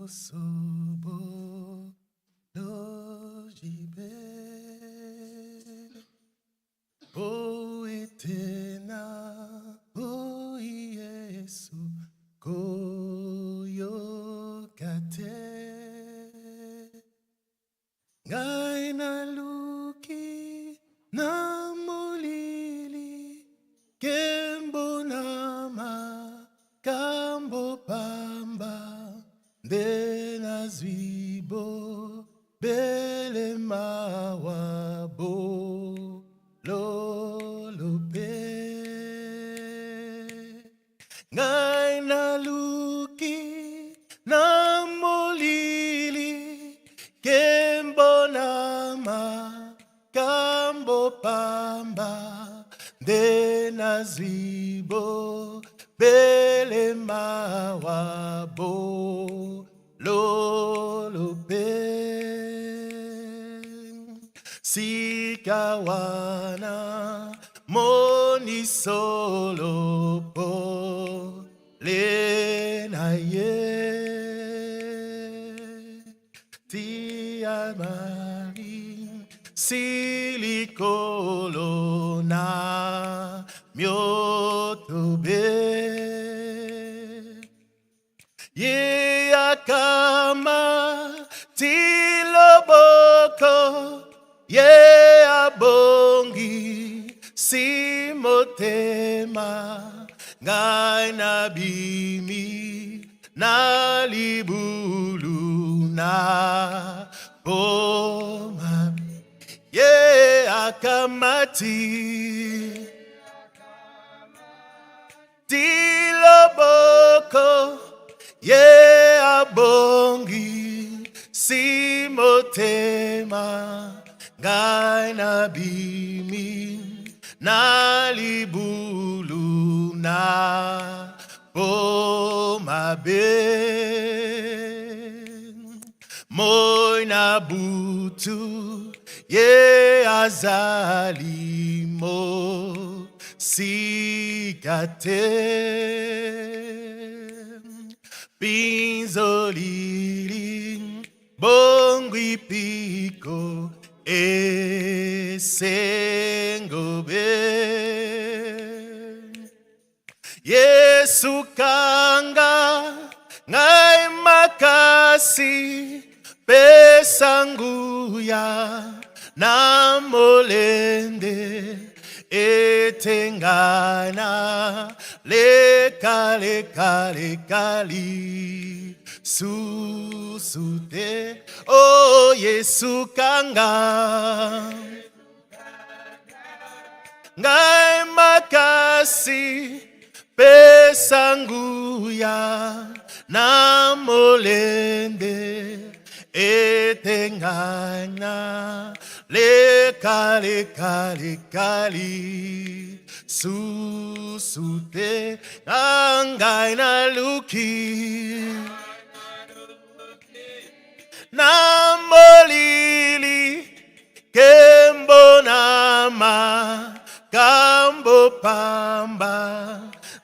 Sobo lojibe o etena o Yesu koyokate ngai naluki na molili kembo nama kambo pamba Dena zwibo bele mawabo lolope ngai naluki na molili kembo nama kambo pamba dena zwibo bele mawabo lolope sikawana moni solopo lenaye tiamari silikolona myotobe Ye akama tiloboko ye abongi simotema ngai na bimi na libulu na boma ye akamati tiloboko Ye abongi simotema ngai na bimi na libulu na bomabe moi na butu ye azali mo sikate Pinzolili bongwi piko esengobe Yesu kanga ngai makasi pesanguya na molende etengana lekali susute oh Yesu kanga ngai makasi pesanguya na molende etengana lekali susute ngai na luki na molili kembo nama kambo pamba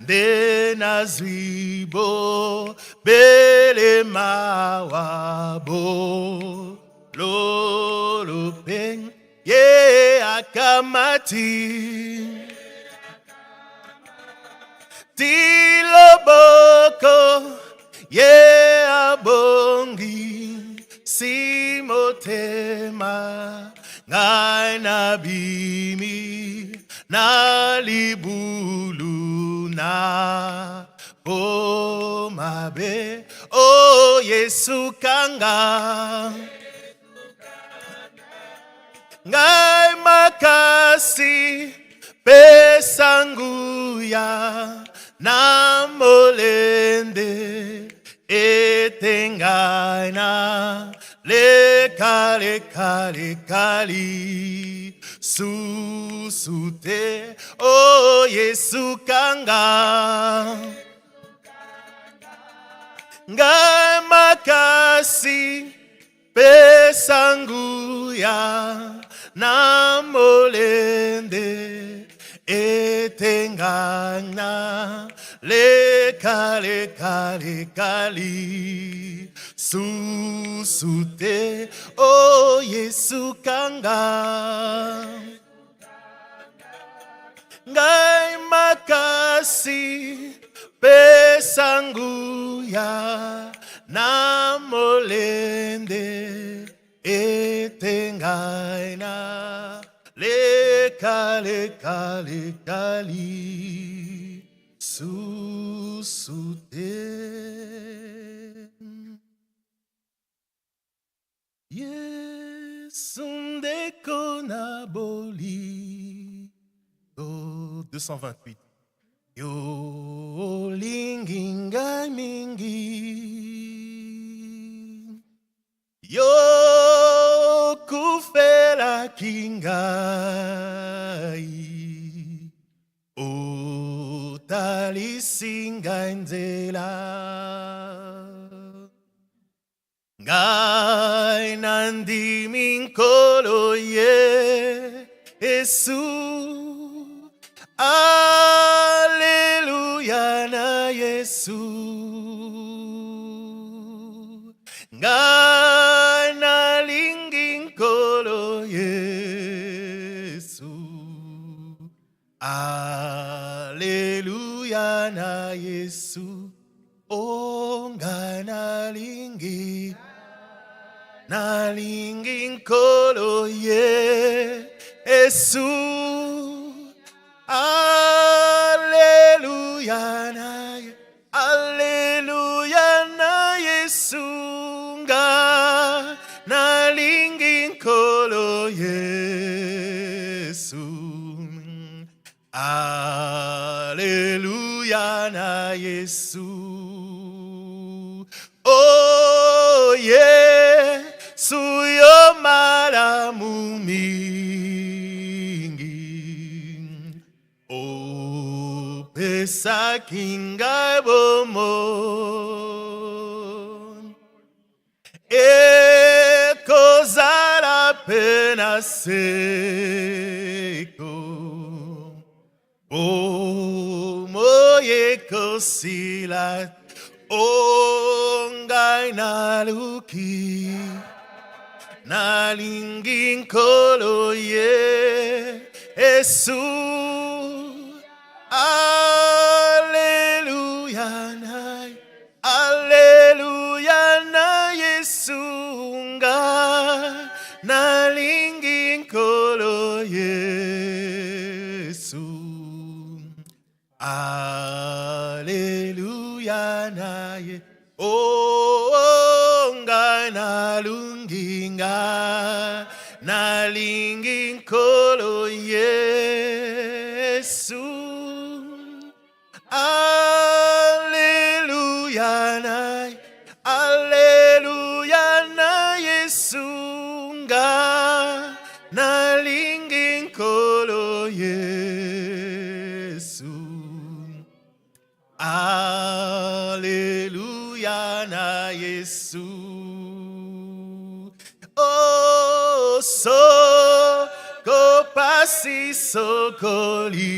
dena zwibo bele mawabo lolopeng ye akamati tiloboko ye abongi simotema ngai na bimi na libulu na bomabe oh Yesu kanga ngai makasi pesanguya na molende etengana lekali susute oh Yesu kanga ngai makasi pesanguya na molende etengana lekali susute o Yesu kanga ngai makasi pesangu ya na molende etengaina lekali susute Yesu ndeko na boli 228 Yo linginga mingi Yo kufela kingai O talisinga nzela Ngai nandi minkolo ye Yesu Alleluia na Yesu Ngai nalingi nkolo Yesu Alleluia na Yesu Oh ngai nalingi nkolo Yesu Alleluia na Yesu nga nalingi nkolo Yesu Alleluia na Yesu Oh Yesu yo malamu mingi Pesa kinga bomo Kozala pena seko Bomo yekosila Ongai naluki Nalingi nkolo Yesu Alleluia na Yesu nga nalingi nkolo Yesu Alleluia na Yesu Oh nga nalingi nkolo Yesu Alleluia na Yesu nga nalingi nkolo Yesu Alleluia na Yesu Oh so kopasi sokoliwa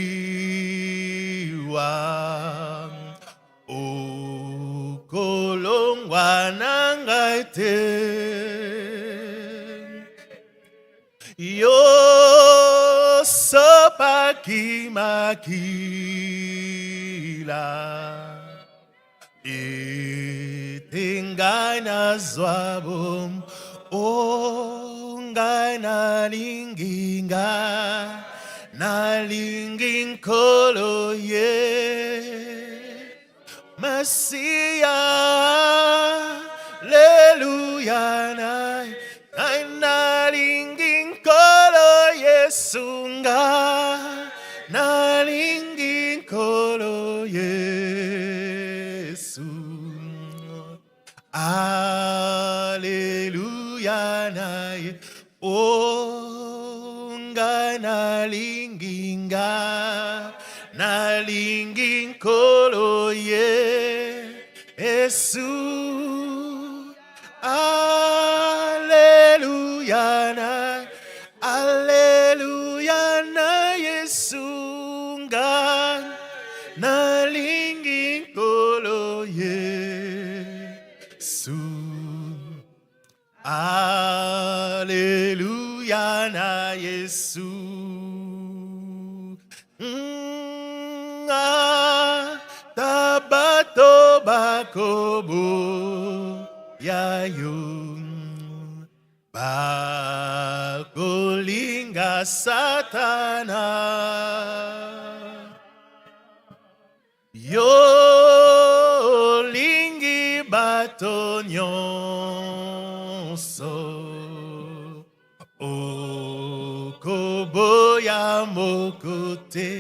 Kolongwa nangai te Yo sopaki makila Etengai na zwabom O ngai nalingi nkolo Masia, Alleluia, nalingi nkolo Yesu nga, nalingi nkolo Yesu. Alleluia, nga nalingi nkolo Yesu. Alleluia na Yesu nalingi nkolo Yesu. Alleluia na Yesu. Tabato bakobo yayo bakolinga satana yo lingi bato nyonso okoboya mokote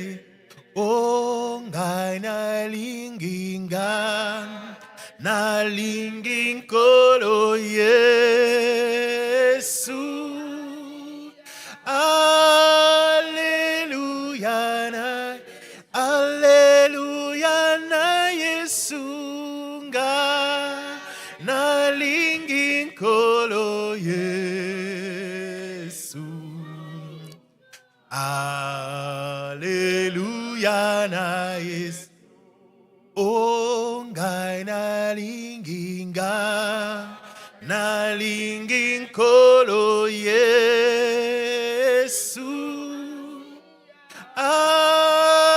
o ngai nalingi nkolo Yesu. Alleluia na Yesu ngai nalingi nkolo Yesu. Alleluia na Yesu. O ngai nalingi nkolo Yesu.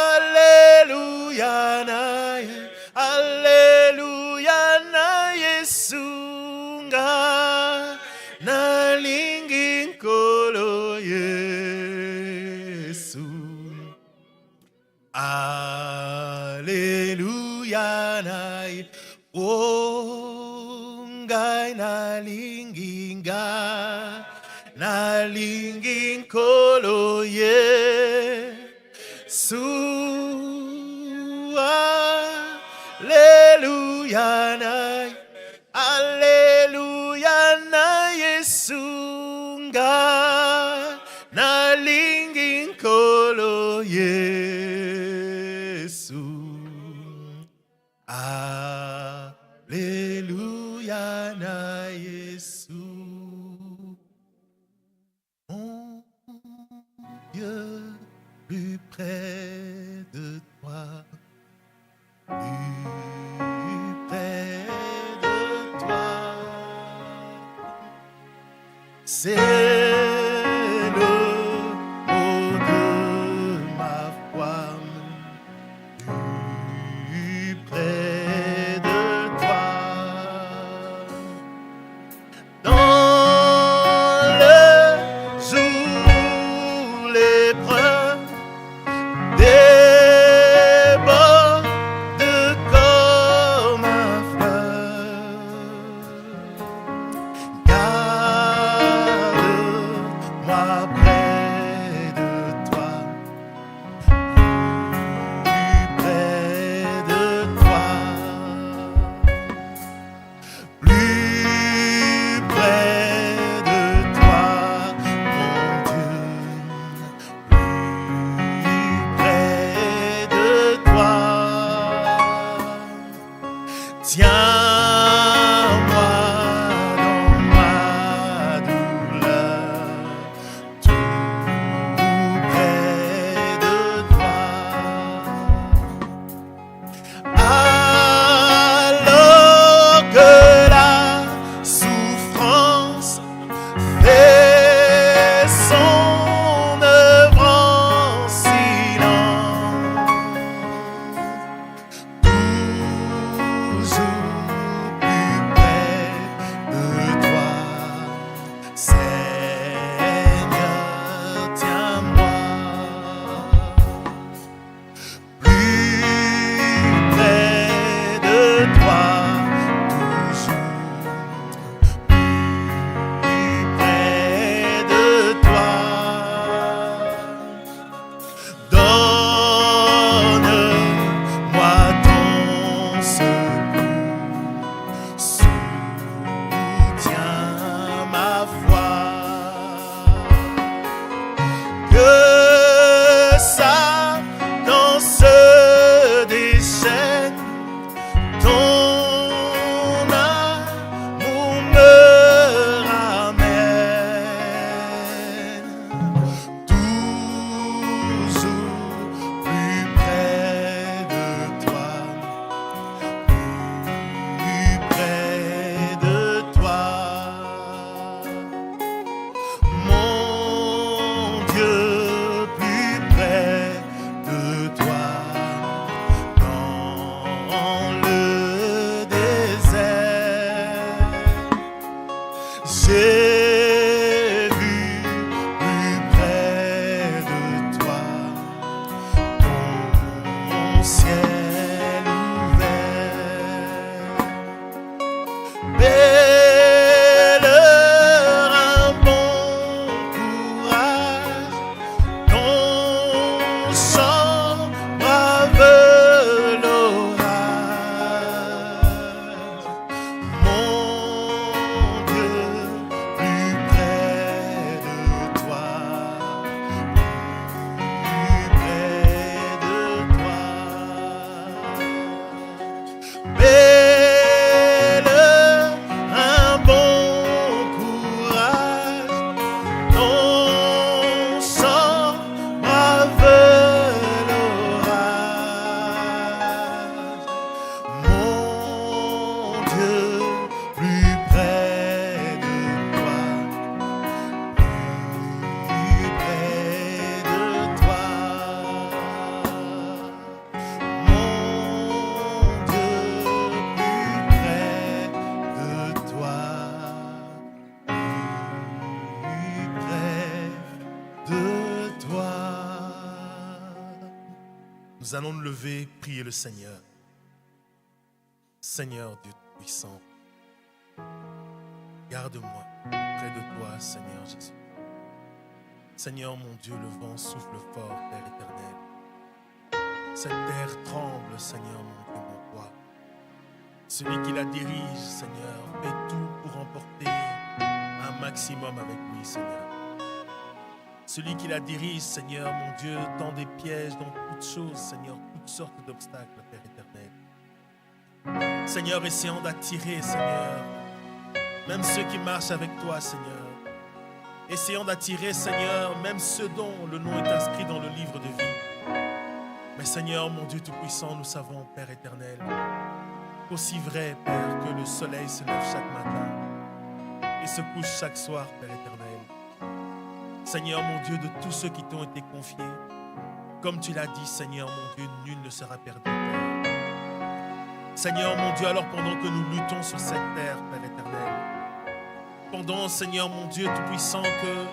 Alleluia na Yesu ngai nalingi nkolo Yesu. Alleluia na o ngai nalingi nkolo Yesu. Alleluia na Yesu ngai nalingi nkolo Yesu. Alleluia na Yesu. Mon Dieu, plus près de toi, plus près de toi. C'est le mot de ma foi. Plus près de toi. Dans le jour l'épreuve déborde comme un fleuve. Garde Mets-le un bon courage, ton sang brave l'orage. Mon Dieu, plus près de toi, plus près de toi. Mon Dieu, plus près de toi, plus près de toi. Nous allons nous lever, prier le Seigneur. Seigneur Dieu puissant, garde-moi près de toi, Seigneur Jésus. Seigneur mon Dieu, le vent souffle fort, Père éternel. Cette terre tremble, Seigneur mon Dieu, mon roi. Celui qui la dirige, Seigneur, fait tout pour remporter un maximum avec lui, Seigneur. Celui qui la dirige, Seigneur, mon Dieu, tend des pièges dans toutes choses, Seigneur, toutes sortes d'obstacles, Père éternel. Seigneur, essayant d'attirer, Seigneur, même ceux qui marchent avec toi, Seigneur. Essayant d'attirer, Seigneur, même ceux dont le nom est inscrit dans le livre de vie. Mais Seigneur, mon Dieu Tout-Puissant, nous savons, Père éternel, qu'aussi vrai, Père, que le soleil se lève chaque matin et se couche chaque soir, Père éternel. Seigneur, mon Dieu, de tous ceux qui t'ont été confiés, comme tu l'as dit, Seigneur, mon Dieu, nul ne sera perdu, Père. Seigneur, mon Dieu, alors pendant que nous luttons sur cette terre, Père éternel, pendant, Seigneur, mon Dieu Tout-Puissant, que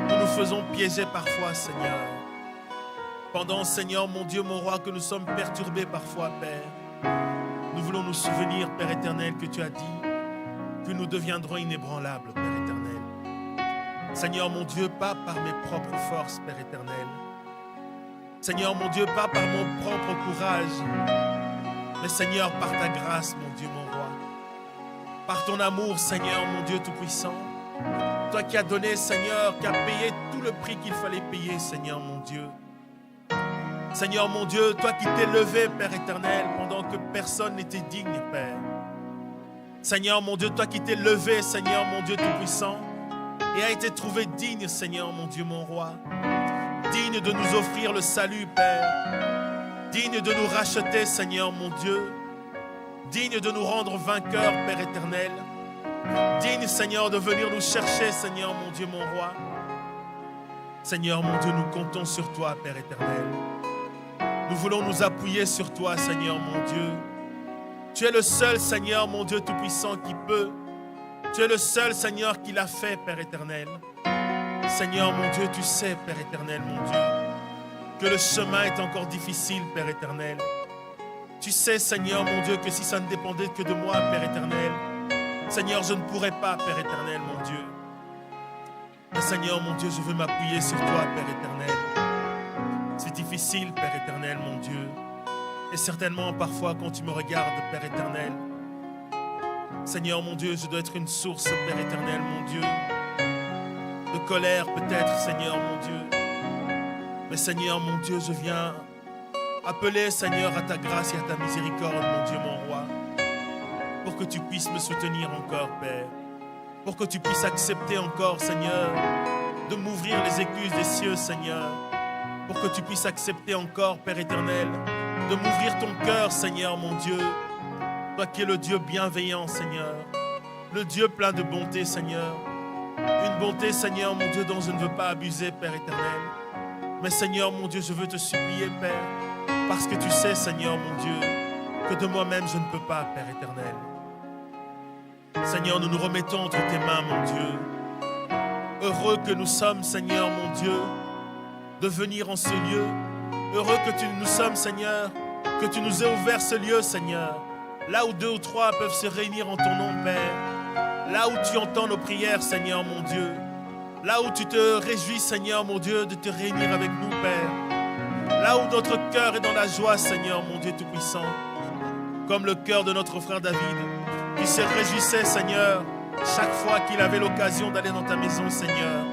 nous nous faisons piéger parfois, Seigneur, pendant, Seigneur, mon Dieu, mon roi, que nous sommes perturbés parfois, Père, nous voulons nous souvenir, Père éternel, que tu as dit que nous deviendrons inébranlables, Père éternel. Seigneur, mon Dieu, pas par mes propres forces, Père éternel. Seigneur, mon Dieu, pas par mon propre courage, mais Seigneur, par ta grâce, mon Dieu, mon roi. Par ton amour, Seigneur, mon Dieu Tout-Puissant. Toi qui as donné, Seigneur, qui as payé tout le prix qu'il fallait payer, Seigneur, mon Dieu. Seigneur, mon Dieu, toi qui t'es levé, Père éternel, pendant que personne n'était digne, Père. Seigneur, mon Dieu, toi qui t'es levé, Seigneur, mon Dieu Tout-Puissant, et a été trouvé digne, Seigneur, mon Dieu, mon roi. Digne de nous offrir le salut, Père. Digne de nous racheter, Seigneur, mon Dieu. Digne de nous rendre vainqueurs, Père éternel. Digne, Seigneur, de venir nous chercher, Seigneur, mon Dieu, mon roi. Seigneur, mon Dieu, nous comptons sur toi, Père éternel. Nous voulons nous appuyer sur toi, Seigneur, mon Dieu. Tu es le seul, Seigneur, mon Dieu Tout-Puissant, qui peut. Tu es le seul, Seigneur, qui l'a fait, Père éternel. Seigneur, mon Dieu, tu sais, Père éternel, mon Dieu, que le chemin est encore difficile, Père éternel. Tu sais, Seigneur, mon Dieu, que si ça ne dépendait que de moi, Père éternel, Seigneur, je ne pourrais pas, Père éternel, mon Dieu. Mais Seigneur, mon Dieu, je veux m'appuyer sur toi, Père éternel. C'est difficile, Père éternel, mon Dieu. Et certainement, parfois, quand tu me regardes, Père éternel, Seigneur, mon Dieu, je dois être une source, Père éternel, mon Dieu, de colère peut-être, Seigneur, mon Dieu. Mais Seigneur, mon Dieu, je viens appeler, Seigneur, à ta grâce et à ta miséricorde, mon Dieu, mon roi, pour que tu puisses me soutenir encore, Père, pour que tu puisses accepter encore, Seigneur, de m'ouvrir les écluses des cieux, Seigneur, pour que tu puisses accepter encore, Père éternel, de m'ouvrir ton cœur, Seigneur, mon Dieu, toi qui es le Dieu bienveillant, Seigneur, le Dieu plein de bonté, Seigneur, une bonté, Seigneur, mon Dieu, dont je ne veux pas abuser, Père éternel. Mais Seigneur, mon Dieu, je veux te supplier, Père, parce que tu sais, Seigneur, mon Dieu, que de moi-même, je ne peux pas, Père éternel. Seigneur, nous nous remettons entre tes mains, mon Dieu. Heureux que nous sommes, Seigneur, mon Dieu, de venir en ce lieu. Heureux que nous sommes, Seigneur, que tu nous aies ouvert ce lieu, Seigneur. Là où 2 ou 3 peuvent se réunir en ton nom, Père. Là où tu entends nos prières, Seigneur, mon Dieu. Là où tu te réjouis, Seigneur, mon Dieu, de te réunir avec nous, Père. Là où notre cœur est dans la joie, Seigneur, mon Dieu Tout-Puissant. Comme le cœur de notre frère David, qui se réjouissait, Seigneur, chaque fois qu'il avait l'occasion d'aller dans ta maison, Seigneur.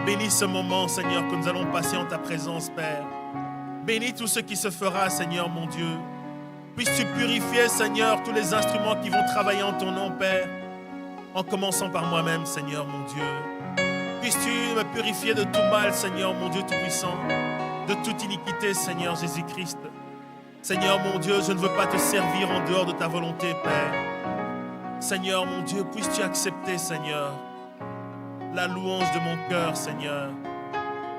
Bénis ce moment, Seigneur, que nous allons passer en ta présence, Père. Bénis tout ce qui se fera, Seigneur, mon Dieu. Puisses-tu purifier, Seigneur, tous les instruments qui vont travailler en ton nom, Père, en commençant par moi-même, Seigneur, mon Dieu. Puisses-tu me purifier de tout mal, Seigneur, mon Dieu Tout-Puissant, de toute iniquité, Seigneur Jésus-Christ. Seigneur, mon Dieu, je ne veux pas te servir en dehors de ta volonté, Père. Seigneur, mon Dieu, puisses-tu accepter, Seigneur, la louange de mon cœur, Seigneur.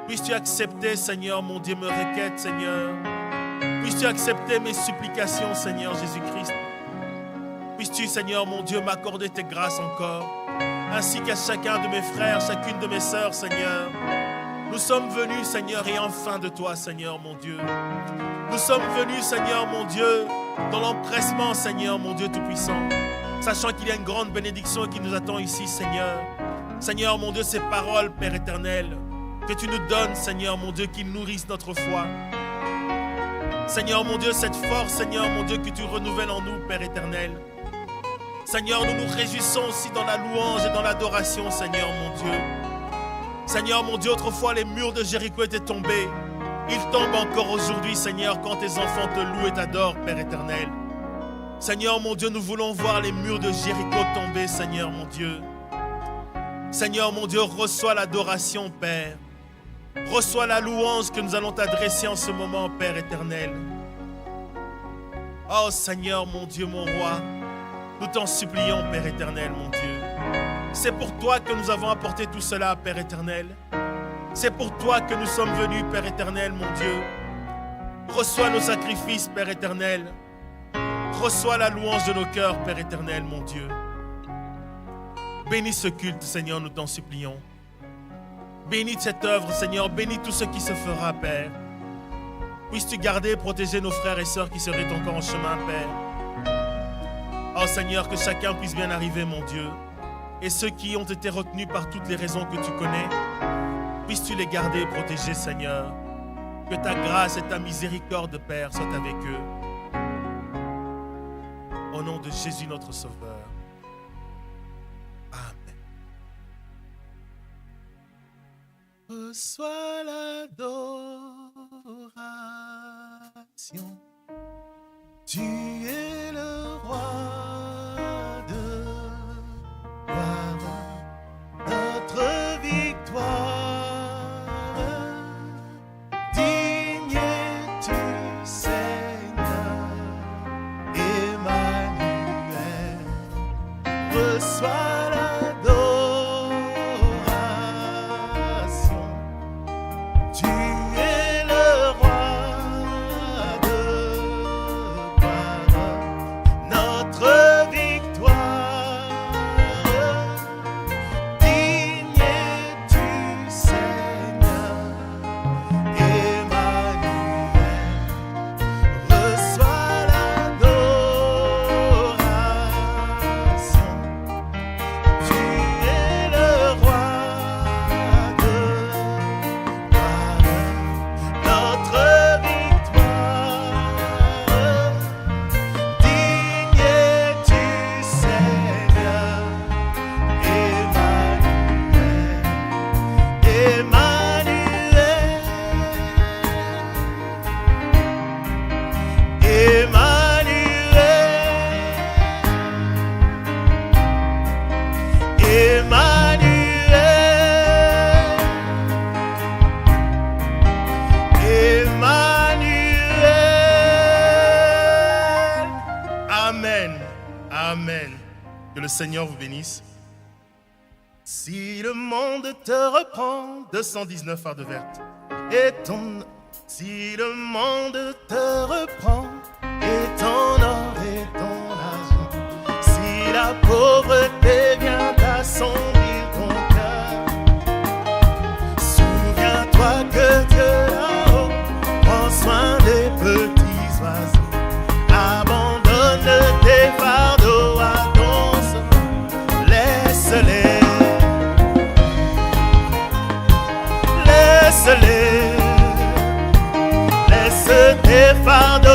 Puisses-tu accepter, Seigneur, mon Dieu, mes requêtes, Seigneur. Puisses-tu accepter mes supplications, Seigneur Jésus-Christ. Puisses-tu, Seigneur, mon Dieu, m'accorder tes grâces encore, ainsi qu'à chacun de mes frères, chacune de mes sœurs, Seigneur. Nous sommes venus, Seigneur, et enfin de toi, Seigneur, mon Dieu. Nous sommes venus, Seigneur, mon Dieu, dans l'empressement, Seigneur, mon Dieu Tout-Puissant, sachant qu'il y a une grande bénédiction qui nous attend ici, Seigneur. Seigneur, mon Dieu, ces paroles, Père éternel, que tu nous donnes, Seigneur, mon Dieu, qui nourrissent notre foi. Seigneur, mon Dieu, cette force, Seigneur, mon Dieu, que tu renouvelles en nous, Père éternel. Seigneur, nous nous réjouissons aussi dans la louange et dans l'adoration, Seigneur, mon Dieu. Seigneur, mon Dieu, autrefois, les murs de Jéricho étaient tombés. Ils tombent encore aujourd'hui, Seigneur, quand tes enfants te louent et t'adorent, Père éternel. Seigneur, mon Dieu, nous voulons voir les murs de Jéricho tomber, Seigneur, mon Dieu. Seigneur, mon Dieu, reçois l'adoration, Père. Reçois la louange que nous allons t'adresser en ce moment, Père éternel. Oh Seigneur, mon Dieu, mon roi, nous t'en supplions, Père éternel, mon Dieu. C'est pour toi que nous avons apporté tout cela, Père éternel. C'est pour toi que nous sommes venus, Père éternel, mon Dieu. Reçois nos sacrifices, Père éternel. Reçois la louange de nos cœurs, Père éternel, mon Dieu. Bénis ce culte, Seigneur, nous t'en supplions. Bénis cette œuvre, Seigneur. Bénis tout ce qui se fera, Père. Puisses-tu garder et protéger nos frères et sœurs qui seraient encore en chemin, Père. Oh Seigneur, que chacun puisse bien arriver, mon Dieu. Et ceux qui ont été retenus par toutes les raisons que tu connais, puisses-tu les garder et protéger, Seigneur. Que ta grâce et ta miséricorde, Père, soient avec eux. Au nom de Jésus, notre Sauveur. Amen. Reçois l'adoration. Tu es le roi de gloire, notre victoire. Digne es-tu, Seigneur, Emmanuel. Reçois l'adoration. Tu es le roi de gloire, notre victoire. Digne es-tu, Seigneur, Emmanuel. Reçois l'adoration. Tu es le roi de gloire, notre victoire. Digne es-tu, Seigneur, Emmanuel. Amen. Amen. Que le Seigneur vous bénisse. Si le monde te reprend, 219 fardes vertes, et ton... Si le monde te reprend, et ton or et ton argent, si la pauvreté vient assombrir ton cœur, souviens-toi que Dieu là-haut prend soin des petits oiseaux. Abandonne tes fardeaux à ton sauveur, laisse-les. Laisse-les, laisse tes fardeaux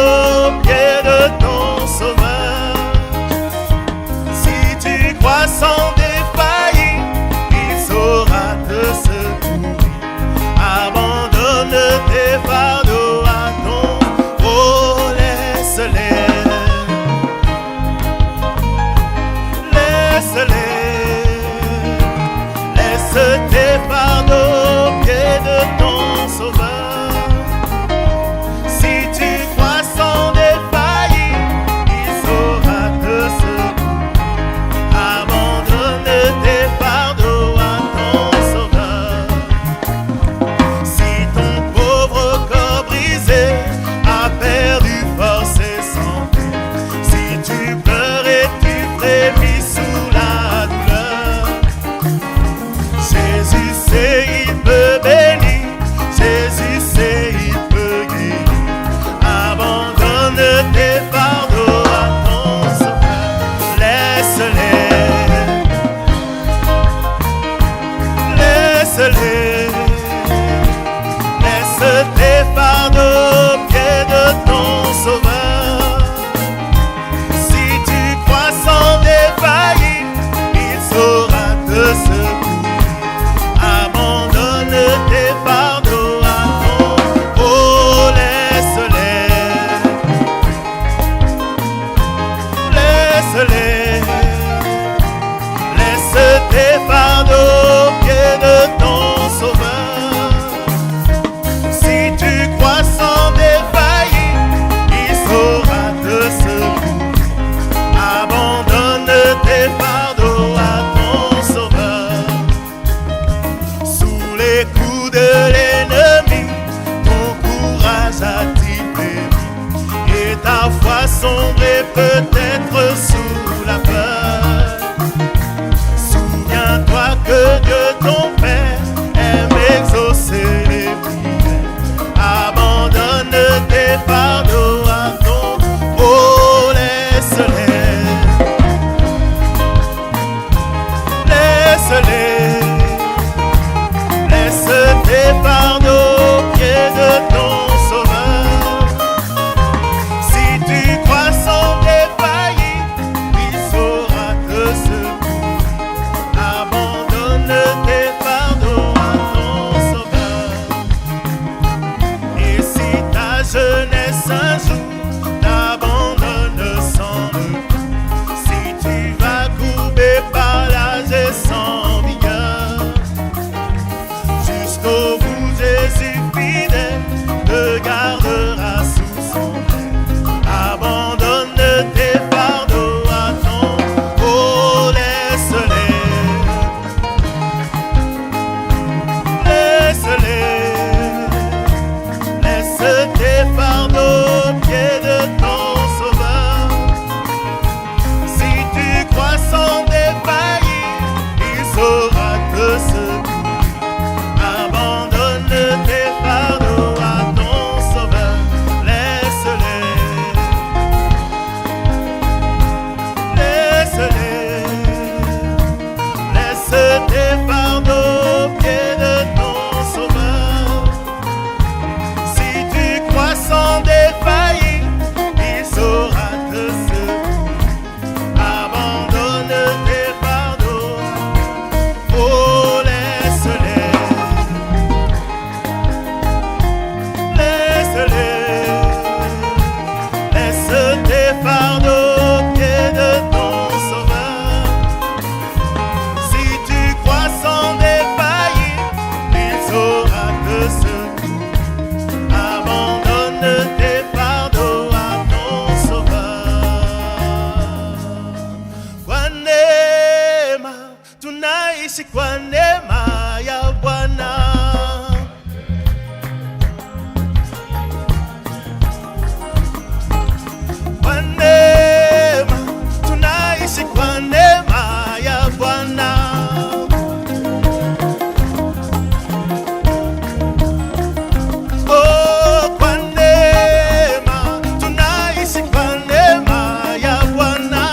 ta foi sombrer peut-être sous la peur. Souviens-toi que Dieu ton Père aime exaucer les prières. Abandonne tes fardeaux à ton oh, laisse-les. Laisse-les. Laisse tes fardeaux aux pieds de ton Sauveur. Si tu crois sans défaillir, il saura te secourir. Abandonne tes fardeaux à ton Sauveur. Et si ta jeunesse un jour t'abandonne sans doute, si tu vas couper par l'âge et sans vigueur, jusqu'au bout Jésus fidèle te gardera sous son aile. Abandonne tes fardeaux à ton oh, laisse-les. Laisse-les. Laisse tes fardeaux aux pieds de ton Sauveur. Si tu crois sans défaillir, il saura te secourir. Abandonne tes fardeaux à ton Sauveur. Laisse-les. Laisse-les. Laisse tes fardeaux aux pieds de ton Sauveur. Si tu crois sans défaillir, il saura te secourir. Abandonne tes fardeaux. Oh, laisse-les. Laisse-les. Laisse tes fardeaux aux pieds de ton Sauveur. Si tu crois sans défaillir, il saura te secourir. Abandonne tes fardeaux à ton Sauveur. Kwa neema tunaishi, kwa neema ya Bwana. Kwa neema tunaishi, kwa neema ya Bwana. Oh, kwa neema tunaishi, kwa neema ya Bwana.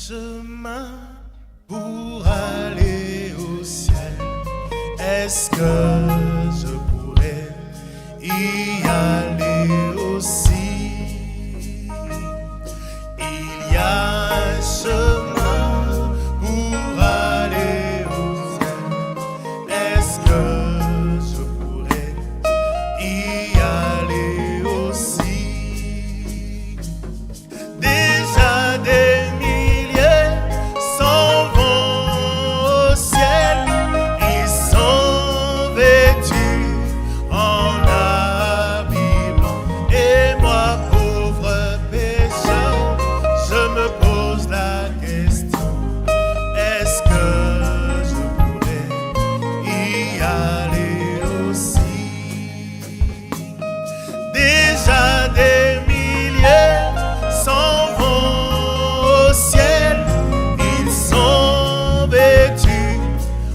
chemin pour aller au ciel? Est-ce que je pourrais y aller aussi? Il y a un chemin pour aller au ciel. Est-ce que je pourrais y aller aussi? Déjà des milliers s'en vont au ciel. Ils sont vêtus en habillement. Et moi, pauvre pécheur, je me pose la question: est-ce que je pourrais y aller aussi? Déjà des milliers s'en vont au ciel. Ils sont vêtus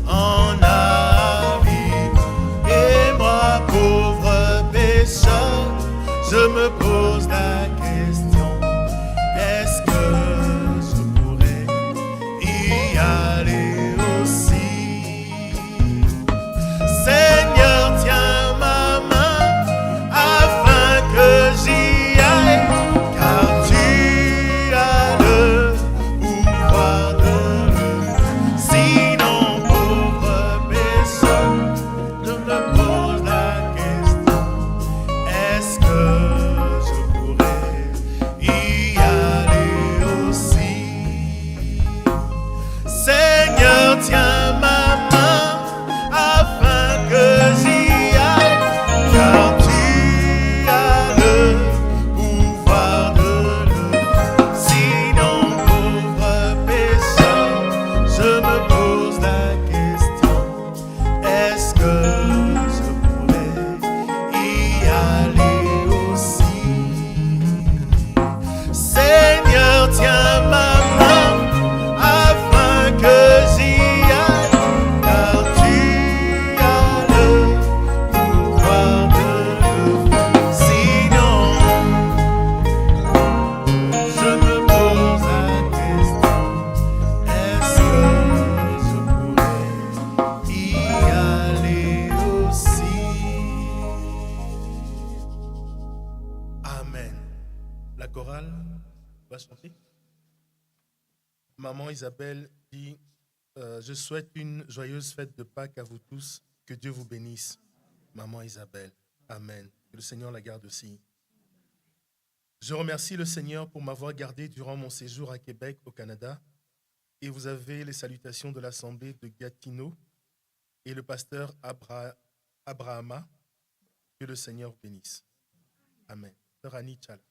en habits. Et moi, pauvre pécheur, je me pose la question: est-ce que je pourrais y aller aussi? Seigneur, tiens ma main afin que j'y aille, car tu as le pouvoir de le. Sinon, pauvre pécheur, je me pose la question: est-ce que je pourrais y aller aussi? Seigneur, tiens ma main afin que j'y aille, car tu as le pouvoir de le. Sinon, pauvre pécheur, je me pose la question: est-ce que je pourrais y aller aussi? Seigneur, tiens ma main afin que j'y aille, car tu as le pouvoir de le faire. Sinon, je me pose la question: est-ce que je pourrais y aller aussi? Amen. La chorale va chanter. Maman Isabelle dit je souhaite une joyeuse fête de Pâques à vous tous. Que Dieu vous bénisse. Maman Isabelle. Amen. Que le Seigneur la garde aussi. Je remercie le Seigneur pour m'avoir gardé durant mon séjour à Québec, au Canada. Et vous avez les salutations de l'Assemblée de Gatineau et le pasteur Abrahama. Que le Seigneur vous bénisse. Amen. Sœur Annie Tchala.